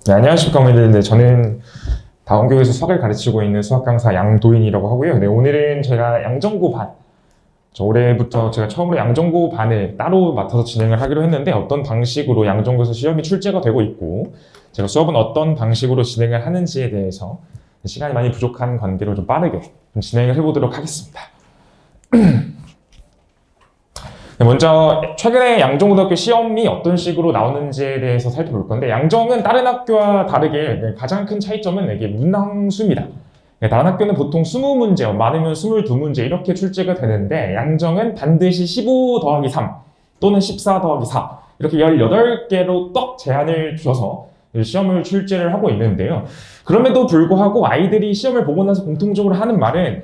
네, 안녕하십니까, 어머니들. 네, 저는 다원교에서 수학을 가르치고 있는 수학 강사 양도인이라고 하고요. 네, 오늘은 제가 양정고 반, 올해부터 제가 처음으로 양정고 반을 따로 맡아서 진행을 하기로 했는데 어떤 방식으로 양정고에서 시험이 출제가 되고 있고 제가 수업은 어떤 방식으로 진행을 하는지에 대해서 시간이 많이 부족한 관계로 좀 빠르게 좀 진행을 해보도록 하겠습니다. 네, 먼저 최근에 양정고등학교 시험이 어떤 식으로 나오는지에 대해서 살펴볼 건데 양정은 다른 학교와 다르게 가장 큰 차이점은 이게 문항수입니다. 다른 학교는 보통 20문제, 많으면 22문제 이렇게 출제가 되는데 양정은 반드시 15 더하기 3 또는 14 더하기 4 이렇게 18개로 떡 제한을 줘서 시험을 출제를 하고 있는데요. 그럼에도 불구하고 아이들이 시험을 보고 나서 공통적으로 하는 말은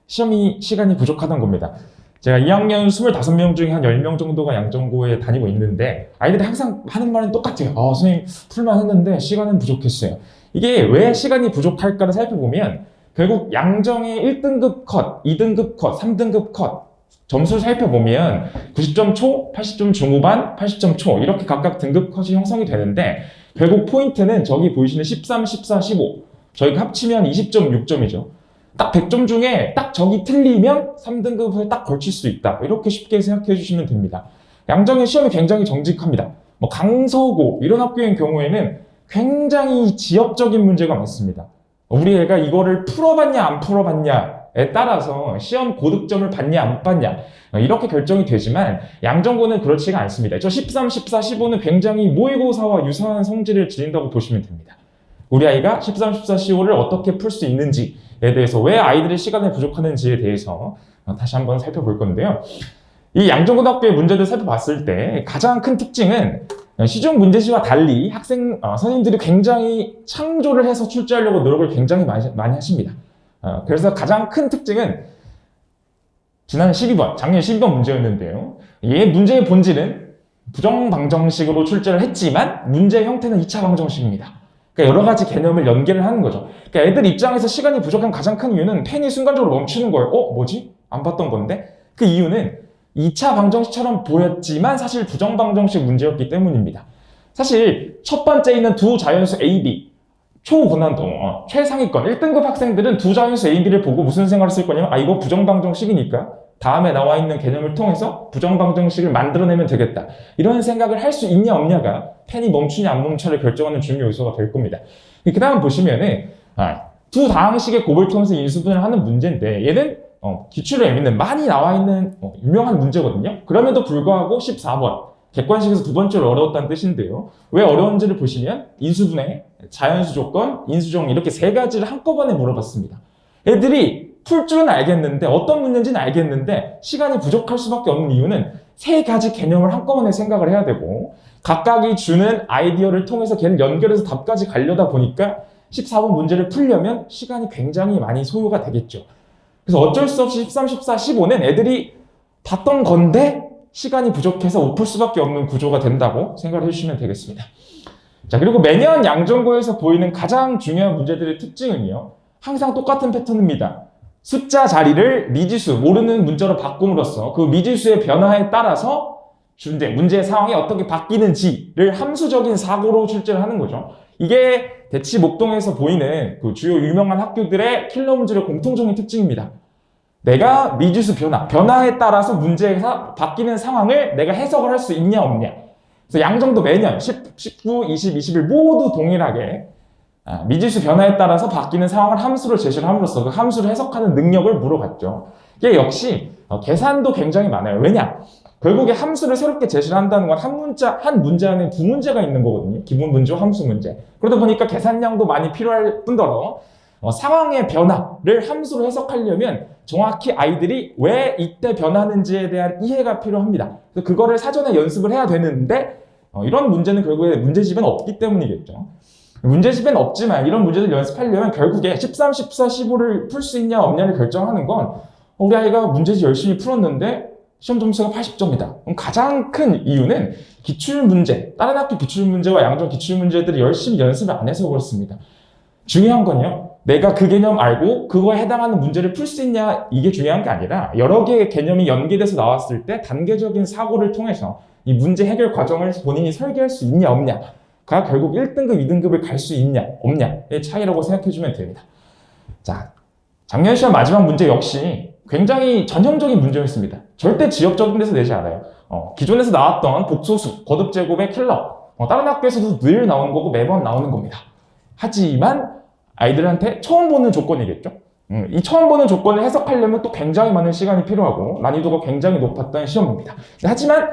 시간이 부족하다는 겁니다. 제가 2학년 25명 중에 한 10명 정도가 양정고에 다니고 있는데 아이들이 항상 하는 말은 똑같아요. 선생님 풀만 했는데 시간은 부족했어요. 이게 왜 시간이 부족할까를 살펴보면 결국 양정의 1등급 컷, 2등급 컷, 3등급 컷 점수를 살펴보면 90점 초, 80점 중후반, 80점 초 이렇게 각각 등급 컷이 형성이 되는데 결국 포인트는 저기 보이시는 13, 14, 15 저희가 합치면 20.6점이죠. 딱 100점 중에 딱 저기 틀리면 3등급을 딱 걸칠 수 있다. 이렇게 쉽게 생각해 주시면 됩니다. 양정의 시험이 굉장히 정직합니다. 강서고 이런 학교인 경우에는 굉장히 지역적인 문제가 많습니다. 우리 애가 이거를 풀어봤냐 안 풀어봤냐에 따라서 시험 고득점을 받냐 안 받냐 이렇게 결정이 되지만 양정고는 그렇지가 않습니다. 저 13, 14, 15는 굉장히 모의고사와 유사한 성질을 지닌다고 보시면 됩니다. 우리 아이가 13, 14, 15를 어떻게 풀 수 있는지에 대해서 왜 아이들의 시간이 부족하는지에 대해서 다시 한번 살펴볼 건데요. 이 양정고등학교의 문제들 살펴봤을 때 가장 큰 특징은 시중 문제지와 달리 선생님들이 굉장히 창조를 해서 출제하려고 노력을 굉장히 많이 하십니다. 그래서 가장 큰 특징은 작년 12번 문제였는데요. 얘 문제의 본질은 부정방정식으로 출제를 했지만 문제 형태는 2차 방정식입니다. 그러니까 여러 가지 개념을 연계를 하는 거죠. 그러니까 애들 입장에서 시간이 부족한 가장 큰 이유는 펜이 순간적으로 멈추는 거예요. 뭐지? 안 봤던 건데? 그 이유는 2차 방정식처럼 보였지만 사실 부정방정식 문제였기 때문입니다. 사실 첫 번째 있는 두 자연수 A, B 초고난도 최상위권 1등급 학생들은 두 자연수 A, B를 보고 무슨 생각을 쓸 거냐면 이거 부정방정식이니까 다음에 나와 있는 개념을 통해서 부정방정식을 만들어내면 되겠다. 이런 생각을 할 수 있냐 없냐가 펜이 멈추냐 안 멈추냐를 결정하는 중요 요소가 될 겁니다. 그 다음 보시면은 두 다항식의 곱을 통해서 인수분해를 하는 문제인데 얘는 기출에 있는 많이 나와 있는 유명한 문제거든요. 그럼에도 불구하고 14번 객관식에서 두 번째로 어려웠다는 뜻인데요. 왜 어려운지를 보시면 인수분해, 자연수 조건, 인수정리 이렇게 세 가지를 한꺼번에 물어봤습니다. 애들이 풀 줄은 알겠는데 어떤 문제인지는 알겠는데 시간이 부족할 수밖에 없는 이유는 세 가지 개념을 한꺼번에 생각을 해야 되고 각각이 주는 아이디어를 통해서 걔를 연결해서 답까지 가려다 보니까 14번 문제를 풀려면 시간이 굉장히 많이 소요가 되겠죠. 그래서 어쩔 수 없이 13, 14, 15는 애들이 봤던 건데 시간이 부족해서 못 풀 수밖에 없는 구조가 된다고 생각을 해주시면 되겠습니다. 자, 그리고 매년 양정고에서 보이는 가장 중요한 문제들의 특징은요. 항상 똑같은 패턴입니다. 숫자 자리를 미지수, 모르는 문자로 바꿈으로써 그 미지수의 변화에 따라서 문제 상황이 어떻게 바뀌는지를 함수적인 사고로 출제를 하는 거죠. 이게 대치 목동에서 보이는 그 주요 유명한 학교들의 킬러 문제의 공통적인 특징입니다. 내가 미지수 변화에 따라서 문제에서 바뀌는 상황을 내가 해석을 할 수 있냐 없냐. 그래서 양정도 매년 19, 20, 21 모두 동일하게 미지수 변화에 따라서 바뀌는 상황을 함수로 제시를 함으로써 그 함수를 해석하는 능력을 물어봤죠. 이게 역시 계산도 굉장히 많아요. 왜냐? 결국에 함수를 새롭게 제시를 한다는 건 한 문제 안에 두 문제가 있는 거거든요. 기본 문제와 함수 문제. 그러다 보니까 계산량도 많이 필요할 뿐더러 상황의 변화를 함수로 해석하려면 정확히 아이들이 왜 이때 변하는지에 대한 이해가 필요합니다. 그래서 그거를 사전에 연습을 해야 되는데 이런 문제는 결국에 문제집에는 없기 때문이겠죠. 문제집에는 없지만 이런 문제를 연습하려면 결국에 13, 14, 15를 풀 수 있냐 없냐를 결정하는 건 우리 아이가 문제집 열심히 풀었는데 시험 점수가 80점이다. 그럼 가장 큰 이유는 기출문제, 다른 학교 기출문제와 양정 기출문제들이 열심히 연습을 안 해서 그렇습니다. 중요한 건요. 내가 그 개념 알고 그거에 해당하는 문제를 풀 수 있냐 이게 중요한 게 아니라 여러 개의 개념이 연계돼서 나왔을 때 단계적인 사고를 통해서 이 문제 해결 과정을 본인이 설계할 수 있냐 없냐 가 결국 1등급, 2등급을 갈 수 있냐, 없냐의 차이라고 생각해주면 됩니다. 자, 작년 시험 마지막 문제 역시 굉장히 전형적인 문제였습니다. 절대 지역적인 데서 내지 않아요. 기존에서 나왔던 복소수, 거듭제곱의 킬러, 다른 학교에서도 늘 나오는 거고 매번 나오는 겁니다. 하지만 아이들한테 처음 보는 조건이겠죠. 이 처음 보는 조건을 해석하려면 또 굉장히 많은 시간이 필요하고 난이도가 굉장히 높았던 시험입니다. 하지만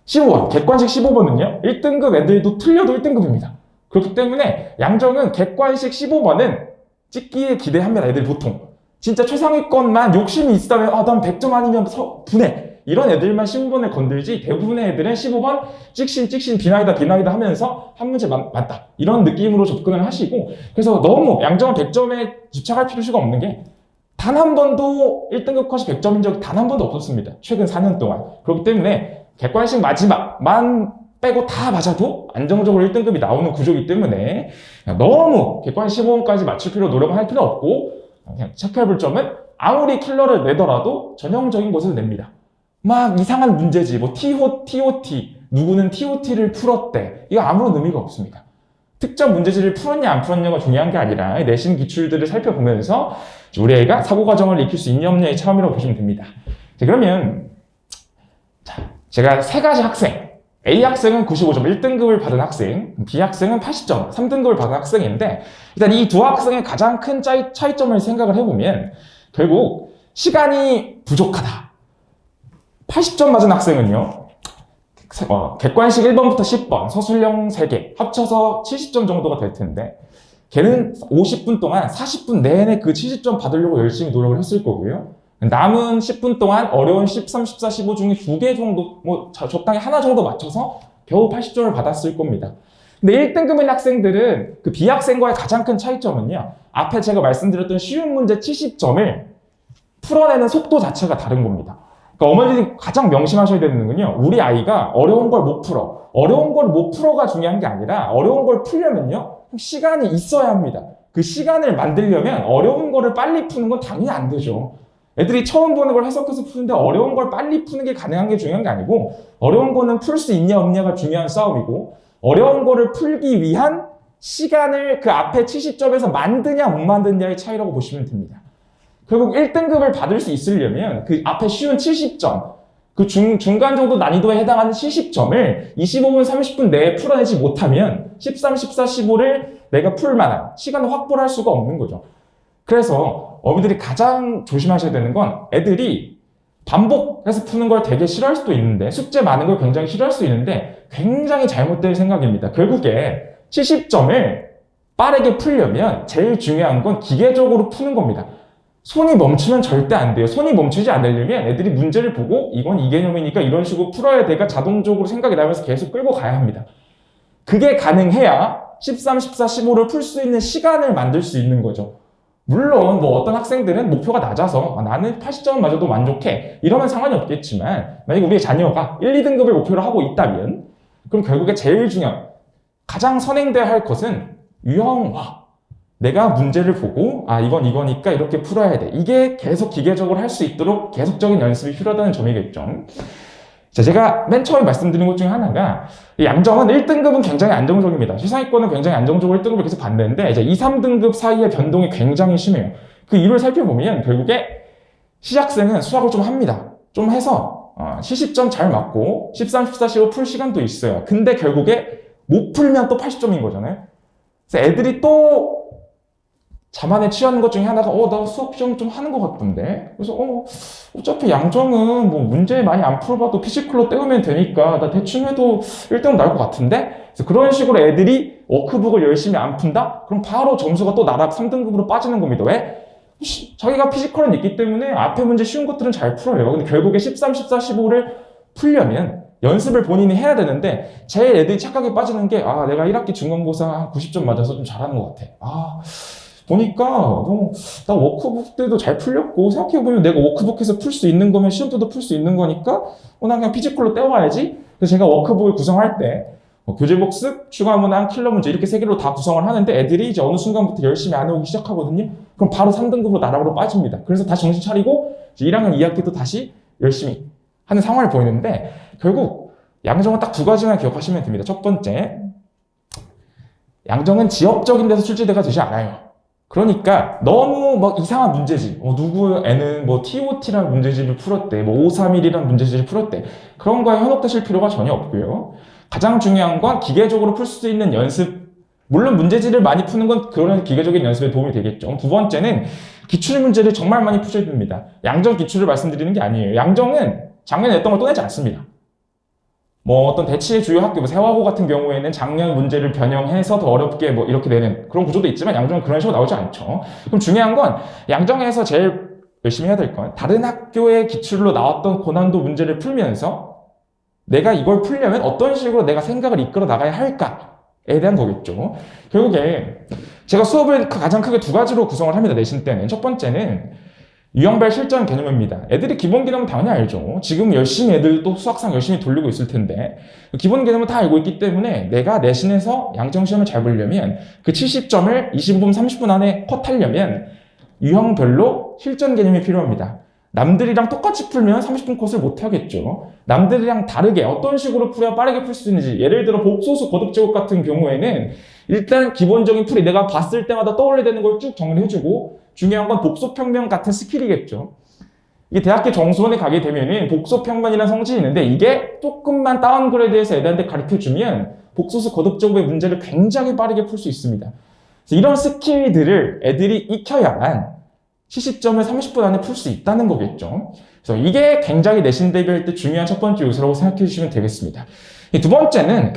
15번, 객관식 15번은요, 1등급 애들도 틀려도 1등급입니다. 그렇기 때문에 양정은 객관식 15번은 찍기에 기대합니다, 애들 보통. 진짜 최상위권만 욕심이 있다면, 난 100점 아니면 분해. 이런 애들만 15번을 건들지 대부분의 애들은 15번 찍신 비나이다 하면서 한 문제 맞다. 이런 느낌으로 접근을 하시고, 그래서 너무 양정은 100점에 집착할 필요가 없는 게 단 한 번도 1등급 컷이 100점인 적이 단 한 번도 없었습니다. 최근 4년 동안. 그렇기 때문에 객관식 마지막만 빼고 다 맞아도 안정적으로 1등급이 나오는 구조이기 때문에 너무 객관식 15번까지 맞출 필요 노력을 할 필요 없고, 그냥 체크해볼 점은 아무리 킬러를 내더라도 전형적인 것을 냅니다. 막 이상한 문제지, 뭐 TOT, 누구는 TOT를 풀었대. 이거 아무런 의미가 없습니다. 특정 문제지를 풀었냐 안 풀었냐가 중요한 게 아니라 내신 기출들을 살펴보면서 우리 아이가 사고 과정을 익힐 수 있냐 없냐의 차원이라고 보시면 됩니다. 자, 그러면 제가 세 가지 학생, A 학생은 95점 1등급을 받은 학생, B 학생은 80점 3등급을 받은 학생인데, 일단 이 두 학생의 가장 큰 차이점을 생각을 해보면 결국 시간이 부족하다. 80점 맞은 학생은요, 객관식 1번부터 10번, 서술형 3개 합쳐서 70점 정도가 될 텐데, 걔는 50분 동안 40분 내내 그 70점 받으려고 열심히 노력을 했을 거고요. 남은 10분 동안 어려운 13, 14, 15 중에 2개 정도, 적당히 하나 정도 맞춰서 겨우 80점을 받았을 겁니다. 근데 1등급인 학생들은 그 B학생과의 가장 큰 차이점은요, 앞에 제가 말씀드렸던 쉬운 문제 70점을 풀어내는 속도 자체가 다른 겁니다. 그러니까 어머니들이 가장 명심하셔야 되는 건요, 우리 아이가 어려운 걸 못 풀어. 어려운 걸 못 풀어가 중요한 게 아니라 어려운 걸 풀려면요, 시간이 있어야 합니다. 그 시간을 만들려면 어려운 거를 빨리 푸는 건 당연히 안 되죠. 애들이 처음 보는 걸 해석해서 푸는데 어려운 걸 빨리 푸는 게 가능한 게 중요한 게 아니고, 어려운 거는 풀 수 있냐 없냐가 중요한 싸움이고, 어려운 거를 풀기 위한 시간을 그 앞에 70점에서 만드냐 못 만드냐의 차이라고 보시면 됩니다. 결국 1등급을 받을 수 있으려면 그 앞에 쉬운 70점, 그 중간 정도 난이도에 해당하는 70점을 25분, 30분 내에 풀어내지 못하면 13, 14, 15를 내가 풀 만한 시간을 확보를 할 수가 없는 거죠. 그래서 어머니들이 가장 조심하셔야 되는 건, 애들이 반복해서 푸는 걸 되게 싫어할 수도 있는데, 숙제 많은 걸 굉장히 싫어할 수도 있는데 굉장히 잘못된 생각입니다. 결국에 70점을 빠르게 풀려면 제일 중요한 건 기계적으로 푸는 겁니다. 손이 멈추면 절대 안 돼요. 손이 멈추지 않으려면 애들이 문제를 보고 이건 이 개념이니까 이런 식으로 풀어야 돼가 자동적으로 생각이 나면서 계속 끌고 가야 합니다. 그게 가능해야 13, 14, 15를 풀 수 있는 시간을 만들 수 있는 거죠. 물론 뭐 어떤 학생들은 목표가 낮아서 나는 80점 맞아도 만족해 이러면 상관이 없겠지만, 만약에 우리의 자녀가 1, 2등급을 목표로 하고 있다면 그럼 결국에 제일 중요한, 가장 선행돼야 할 것은 유형화. 내가 문제를 보고 이거니까 이렇게 풀어야 돼. 이게 계속 기계적으로 할 수 있도록 계속적인 연습이 필요하다는 점이겠죠. 자, 제가 맨 처음에 말씀드린 것 중에 하나가, 양정은 1등급은 굉장히 안정적입니다. 최상위권은 굉장히 안정적으로 1등급을 계속 받는데, 이제 2, 3등급 사이의 변동이 굉장히 심해요. 그 이유를 살펴보면 결국에 시작생은 수학을 좀 합니다. 좀 해서 70점 잘 맞고 13, 14, 15 풀 시간도 있어요. 근데 결국에 못 풀면 또 80점인 거잖아요. 그래서 애들이 또 자만에 취하는 것 중에 하나가, 나 수학 시험 좀 하는 것 같던데. 그래서, 어차피 양정은 뭐 문제 많이 안 풀어봐도 피지컬로 때우면 되니까 나 대충 해도 1등 나올 것 같은데? 그래서 그런 식으로 애들이 워크북을 열심히 안 푼다? 그럼 바로 점수가 또 나락 3등급으로 빠지는 겁니다. 왜? 자기가 피지컬은 있기 때문에 앞에 문제 쉬운 것들은 잘 풀어요. 근데 결국에 13, 14, 15를 풀려면 연습을 본인이 해야 되는데, 제일 애들이 착각에 빠지는 게, 내가 1학기 중간고사 90점 맞아서 좀 잘하는 것 같아. 보니까 나 워크북 때도 잘 풀렸고, 생각해보면 내가 워크북에서 풀 수 있는 거면 시험 때도 풀 수 있는 거니까 나 그냥 피지컬로 때워야지. 그래서 제가 워크북을 구성할 때 교재복습, 추가문항, 킬러 문제 이렇게 3개로 다 구성을 하는데, 애들이 이제 어느 순간부터 열심히 안 해오기 시작하거든요. 그럼 바로 3등급으로 나락으로 빠집니다. 그래서 다시 정신 차리고 1학년 2학기도 다시 열심히 하는 상황을 보이는데, 결국 양정은 딱 2가지만 기억하시면 됩니다. 첫 번째, 양정은 지역적인 데서 출제가 되지 않아요. 그러니까 너무 막 이상한 문제집, 누구 애는 뭐 TOT라는 문제집을 풀었대, 뭐 531이라는 문제집을 풀었대. 그런 거에 현혹되실 필요가 전혀 없고요. 가장 중요한 건 기계적으로 풀 수 있는 연습. 물론 문제집을 많이 푸는 건 그런 기계적인 연습에 도움이 되겠죠. 두 번째는 기출 문제를 정말 많이 푸셔야 됩니다. 양정 기출을 말씀드리는 게 아니에요. 양정은 작년에 냈던 걸 또 내지 않습니다. 뭐 어떤 대치의 주요 학교, 뭐 세화고 같은 경우에는 작년 문제를 변형해서 더 어렵게 뭐 이렇게 내는 그런 구조도 있지만 양정은 그런 식으로 나오지 않죠. 그럼 중요한 건 양정에서 제일 열심히 해야 될 건 다른 학교의 기출로 나왔던 고난도 문제를 풀면서 내가 이걸 풀려면 어떤 식으로 내가 생각을 이끌어 나가야 할까에 대한 거겠죠. 결국에 제가 수업을 가장 크게 두 가지로 구성을 합니다. 내신 때는. 첫 번째는 유형별 실전 개념입니다. 애들이 기본 개념은 당연히 알죠. 지금 열심히 애들도 수학상 열심히 돌리고 있을 텐데 기본 개념은 다 알고 있기 때문에 내가 내신에서 양정시험을 잘 보려면 그 70점을 25분, 30분 안에 컷하려면 유형별로 실전 개념이 필요합니다. 남들이랑 똑같이 풀면 30분 컷을 못 하겠죠. 남들이랑 다르게 어떤 식으로 풀어야 빠르게 풀 수 있는지, 예를 들어 복소수 거듭제곱 같은 경우에는 일단 기본적인 풀이 내가 봤을 때마다 떠올려야 되는 걸 쭉 정리해주고, 중요한 건 복소평면 같은 스킬이겠죠. 이게 대학교 정수원에 가게 되면은 복소평면이라는 성질이 있는데 이게 조금만 다운그레이드해서 애들한테 가르쳐주면 복소수 거듭제곱의 문제를 굉장히 빠르게 풀 수 있습니다. 그래서 이런 스킬들을 애들이 익혀야만 70점을 30분 안에 풀 수 있다는 거겠죠. 그래서 이게 굉장히 내신 대비할 때 중요한 첫 번째 요소라고 생각해 주시면 되겠습니다. 두 번째는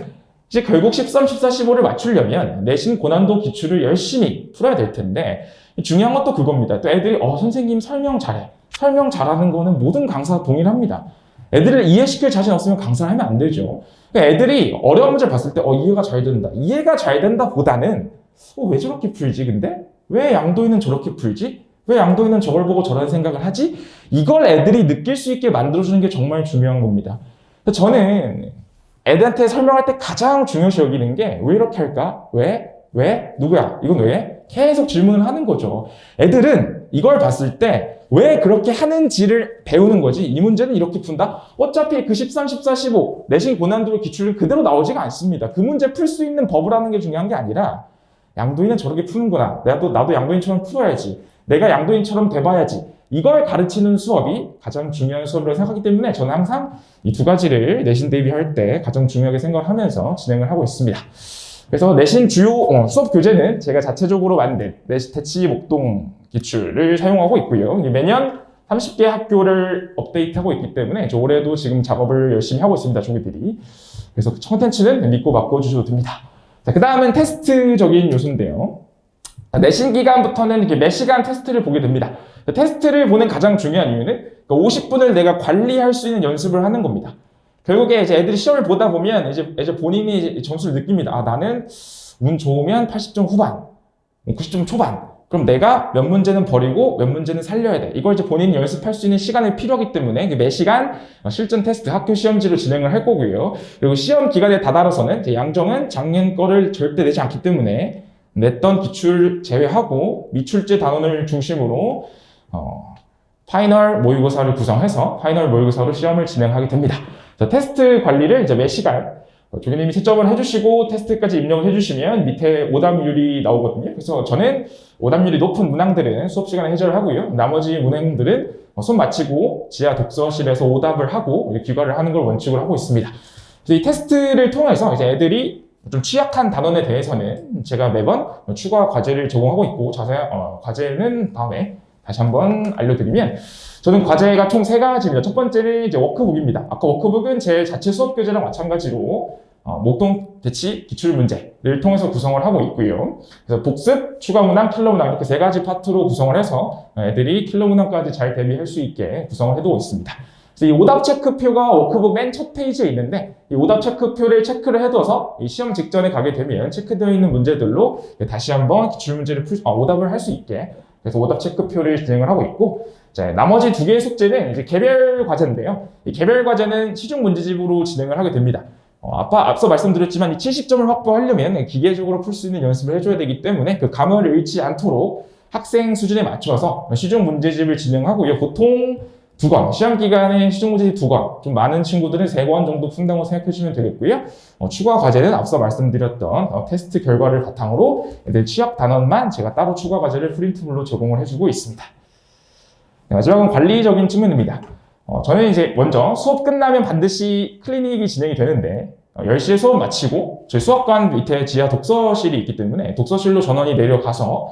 이제 결국 13, 14, 15를 맞추려면 내신 고난도 기출을 열심히 풀어야 될 텐데 중요한 것도 그겁니다. 또 애들이 선생님 설명 잘해. 설명 잘하는 거는 모든 강사가 동일합니다. 애들을 이해시킬 자신 없으면 강사를 하면 안 되죠. 그러니까 애들이 어려운 문제를 봤을 때 이해가 잘 된다. 이해가 잘 된다 보다는 왜 저렇게 풀지 근데? 왜 양도인은 저렇게 풀지? 왜 양도인은 저걸 보고 저런 생각을 하지? 이걸 애들이 느낄 수 있게 만들어주는 게 정말 중요한 겁니다. 저는 애들한테 설명할 때 가장 중요시 여기는 게 왜 이렇게 할까? 왜? 누구야? 이건 왜? 계속 질문을 하는 거죠. 애들은 이걸 봤을 때 왜 그렇게 하는지를 배우는 거지. 이 문제는 이렇게 푼다? 어차피 그 13, 14, 15 내신 고난도 기출은 그대로 나오지가 않습니다. 그 문제 풀 수 있는 법을 하는 게 중요한 게 아니라 양도인은 저렇게 푸는구나. 나도 양도인처럼 풀어야지. 내가 양도인처럼 돼봐야지. 이걸 가르치는 수업이 가장 중요한 수업이라고 생각하기 때문에 저는 항상 이 두 가지를 내신 대비할 때 가장 중요하게 생각하면서 진행을 하고 있습니다. 그래서 내신 주요 수업 교재는 제가 자체적으로 만든 대치 목동 기출을 사용하고 있고요. 매년 30개 학교를 업데이트하고 있기 때문에 저 올해도 지금 작업을 열심히 하고 있습니다. 조교들이. 그래서 콘텐츠는 믿고 바꿔주셔도 됩니다. 자, 그 다음은 테스트적인 요소인데요. 내신 기간부터는 이렇게 몇 시간 테스트를 보게 됩니다. 테스트를 보는 가장 중요한 이유는 50분을 내가 관리할 수 있는 연습을 하는 겁니다. 결국에 이제 애들이 시험을 보다 보면 이제 본인이 이제 점수를 느낍니다. 나는 운 좋으면 80점 후반, 90점 초반. 그럼 내가 몇 문제는 버리고 몇 문제는 살려야 돼. 이걸 이제 본인이 연습할 수 있는 시간이 필요하기 때문에 매 시간 실전 테스트 학교 시험지로 진행을 할 거고요. 그리고 시험 기간에 다다라서는 이제 양정은 작년 거를 절대 내지 않기 때문에 냈던 기출 제외하고 미출제 단원을 중심으로 파이널 모의고사를 구성해서 파이널 모의고사로 시험을 진행하게 됩니다. 테스트 관리를 이제 매 시간 조교님이 채점을 해주시고 테스트까지 입력을 해주시면 밑에 오답률이 나오거든요. 그래서 저는 오답률이 높은 문항들은 수업 시간에 해결을 하고요. 나머지 문항들은 손 마치고 지하 독서실에서 오답을 하고 귀가를 하는 걸 원칙으로 하고 있습니다. 그래서 이 테스트를 통해서 이제 애들이 좀 취약한 단원에 대해서는 제가 매번 추가 과제를 제공하고 있고 자세한 과제는 다음에 다시 한번 알려드리면 저는 과제가 총 3가지입니다. 첫 번째는 이제 워크북입니다. 아까 워크북은 제 자체 수업 교재랑 마찬가지로 목동 대치 기출 문제를 통해서 구성을 하고 있고요. 그래서 복습, 추가 문항, 킬러 문항 이렇게 3가지 파트로 구성을 해서 애들이 킬러 문항까지 잘 대비할 수 있게 구성을 해두고 있습니다. 그래서 이 오답 체크표가 워크북 맨 첫 페이지에 있는데 이 오답 체크표를 체크를 해둬서 이 시험 직전에 가게 되면 체크되어 있는 문제들로 다시 한번 기출 문제를 오답을 할 수 있게 그래서 오답 체크표를 진행을 하고 있고 자, 나머지 2개의 숙제는 이제 개별 과제인데요. 이 개별 과제는 시중 문제집으로 진행을 하게 됩니다. 앞서 말씀드렸지만 이 70점을 확보하려면 기계적으로 풀 수 있는 연습을 해줘야 되기 때문에 그 감을 잃지 않도록 학생 수준에 맞춰서 시중 문제집을 진행하고요. 보통 2권, 시험 기간에 시중문제집 2권, 좀 많은 친구들은 3권 정도 푼다고 생각해 주시면 되겠고요. 추가 과제는 앞서 말씀드렸던 테스트 결과를 바탕으로 애들 취약 단원만 제가 따로 추가 과제를 프린트물로 제공을 해주고 있습니다. 네, 마지막은 관리적인 측면입니다. 저는 이제 먼저 수업 끝나면 반드시 클리닉이 진행이 되는데 10시에 수업 마치고 저희 수학관 밑에 지하 독서실이 있기 때문에 독서실로 전원이 내려가서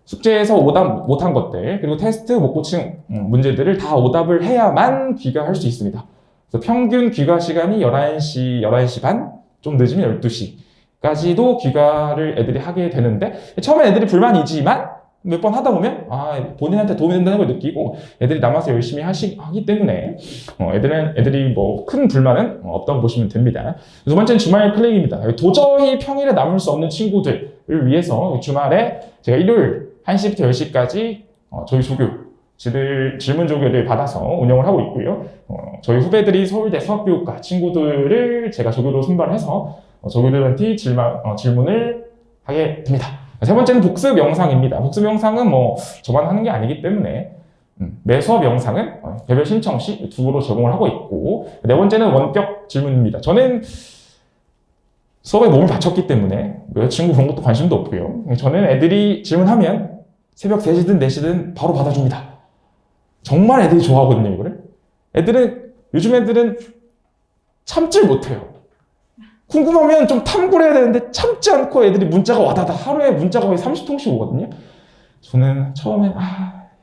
숙제에서 오답 못한 것들 그리고 테스트 못 고친 문제들을 다 오답을 해야만 귀가할 수 있습니다. 그래서 평균 귀가 시간이 11시 반, 좀 늦으면 12시까지도 귀가를 애들이 하게 되는데 처음에 애들이 불만이지만 몇 번 하다 보면 본인한테 도움이 된다는 걸 느끼고 애들이 남아서 열심히 하기 때문에 애들이 뭐 큰 불만은 없다고 보시면 됩니다. 두 번째는 주말 클리닉입니다. 도저히 평일에 남을 수 없는 친구들을 위해서 주말에 제가 일요일 1시부터 10시까지 저희 지들 질문 조교를 받아서 운영을 하고 있고요. 저희 후배들이 서울대 수학교육과 친구들을 제가 조교로 선발해서 조교들한테 질문을 하게 됩니다. 세 번째는 복습 영상입니다. 복습 영상은 뭐 저만 하는 게 아니기 때문에 매 수업 영상은 개별 신청 시 유튜브로 제공을 하고 있고 네 번째는 원격 질문입니다. 저는 수업에 몸을 바쳤기 때문에 여자친구 그런 것도 관심도 없고요. 저는 애들이 질문하면 새벽 3시든 4시든 바로 받아줍니다. 정말 애들이 좋아하거든요, 이거를. 요즘 애들은 참질 못해요. 궁금하면 좀 탐구를 해야 되는데 참지 않고 애들이 문자가 와다다 하루에 문자가 거의 30통씩 오거든요. 저는 처음에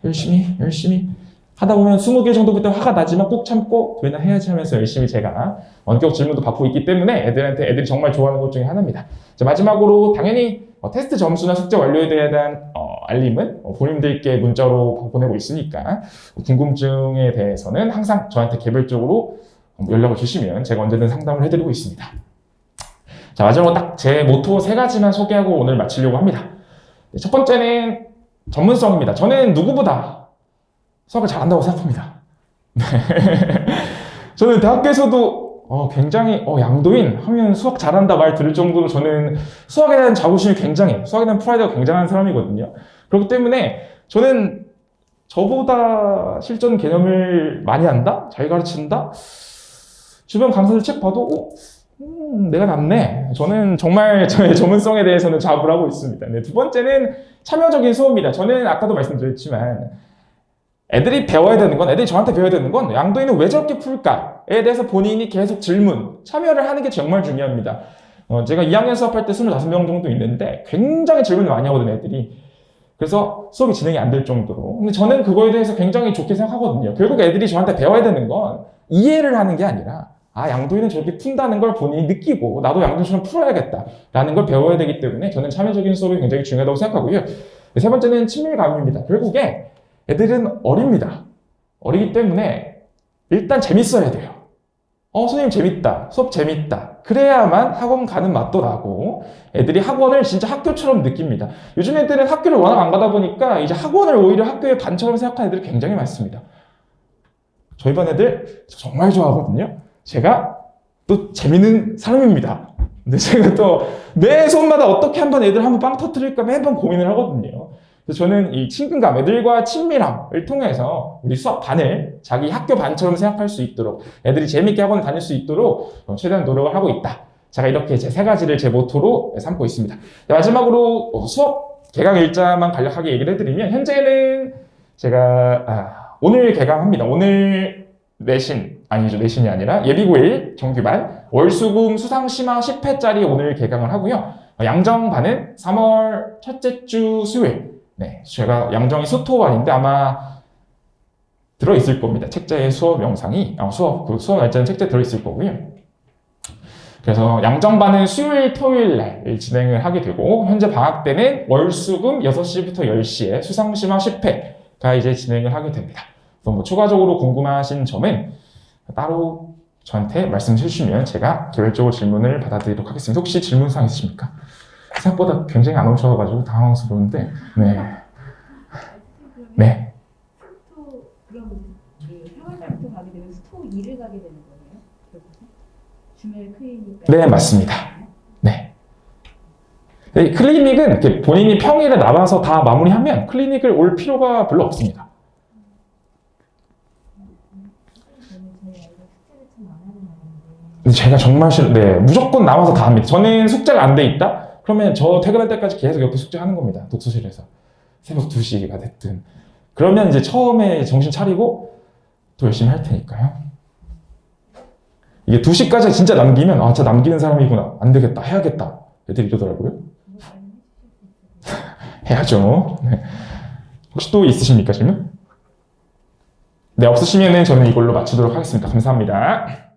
열심히 하다 보면 20개 정도부터 화가 나지만 꾹 참고 왜나 해야지 하면서 열심히 제가 원격 질문도 받고 있기 때문에 애들이 정말 좋아하는 것 중에 하나입니다. 자, 마지막으로 당연히 테스트 점수나 숙제 완료에 대한 알림은 본인들께 문자로 보내고 있으니까 궁금증에 대해서는 항상 저한테 개별적으로 연락을 주시면 제가 언제든 상담을 해드리고 있습니다. 자, 마지막으로 딱 제 모토 3가지만 소개하고 오늘 마치려고 합니다. 첫 번째는 전문성입니다. 저는 누구보다 수학을 잘한다고 생각합니다. 저는 대학교에서도 굉장히 양도인 하면 수학 잘한다 말 들을 정도로 저는 수학에 대한 자부심이 수학에 대한 프라이드가 굉장한 사람이거든요. 그렇기 때문에 저는 저보다 실전 개념을 많이 한다? 잘 가르친다? 주변 강사들 책 봐도 내가 낫네. 저는 정말 저의 전문성에 대해서는 자부를 하고 있습니다. 네, 두 번째는 참여적인 수업입니다. 저는 아까도 말씀드렸지만 애들이 저한테 배워야 되는 건 양도인은 왜 저렇게 풀까에 대해서 본인이 계속 참여를 하는 게 정말 중요합니다. 제가 2학년 수업할 때 25명 정도 있는데 굉장히 질문을 많이 하거든요, 애들이. 그래서 수업이 진행이 안 될 정도로. 근데 저는 그거에 대해서 굉장히 좋게 생각하거든요. 결국 애들이 저한테 배워야 되는 건 이해를 하는 게 아니라 양도인은 저렇게 푼다는 걸 본인이 느끼고 나도 양도인처럼 풀어야겠다라는 걸 배워야 되기 때문에 저는 참여적인 수업이 굉장히 중요하다고 생각하고요. 세 번째는 친밀감입니다. 결국에 애들은 어립니다. 어리기 때문에 일단 재밌어야 돼요. 선생님 재밌다. 수업 재밌다. 그래야만 학원 가는 맛도 나고 애들이 학원을 진짜 학교처럼 느낍니다. 요즘 애들은 학교를 워낙 안 가다 보니까 이제 학원을 오히려 학교의 반처럼 생각하는 애들이 굉장히 많습니다. 저희 반 애들 정말 좋아하거든요. 제가 또 재밌는 사람입니다. 근데 제가 또 매 수업마다 어떻게 애들 한번 빵 터뜨릴까 매번 고민을 하거든요. 그래서 저는 이 친근감, 애들과 친밀함을 통해서 우리 수학반을 자기 학교 반처럼 생각할 수 있도록 애들이 재밌게 학원 다닐 수 있도록 최대한 노력을 하고 있다. 제가 이렇게 제 3가지를 제 모토로 삼고 있습니다. 마지막으로 수업 개강 일자만 간략하게 얘기를 해드리면 현재는 제가 오늘 개강합니다. 오늘 내신이 아니라 예비고1 정규반 월수금 수상심화 10회짜리 오늘 개강을 하고요. 양정반은 3월 첫째 주 수요일. 네, 제가 양정이 수토반인데 아마 들어있을 겁니다. 책자에 수업 영상이 수업 날짜는 책자에 들어있을 거고요. 그래서 양정반은 수요일, 토요일 날 진행을 하게 되고 현재 방학 때는 월수금 6시부터 10시에 수상심화 10회가 이제 진행을 하게 됩니다. 뭐 추가적으로 궁금하신 점은 따로 저한테 말씀해 주시면 제가 개별적으로 질문을 받아드리도록 하겠습니다. 혹시 질문사항 있으십니까? 생각보다 굉장히 안 오셔가지고 당황스러운데 네. 그럼 그 3월달부터 가게 되면 스토 2를 가게 되는 거예요? 주말 클리닉? 네, 맞습니다. 네. 클리닉은 이렇게 본인이 평일에 나와서 다 마무리하면 클리닉을 올 필요가 별로 없습니다. 근데 제가 정말 무조건 나와서 다 합니다. 저는 숙제가 안 돼 있다? 그러면 저 퇴근할 때까지 계속 옆에 숙제하는 겁니다. 독서실에서. 새벽 2시가 됐든. 그러면 이제 처음에 정신 차리고 또 열심히 할 테니까요. 이게 2시까지 진짜 남기면 아, 진짜 남기는 사람이구나. 안 되겠다. 해야겠다. 애들이 이러더라고요. 해야죠. 네. 혹시 또 있으십니까, 질문? 네, 없으시면은 저는 이걸로 마치도록 하겠습니다. 감사합니다.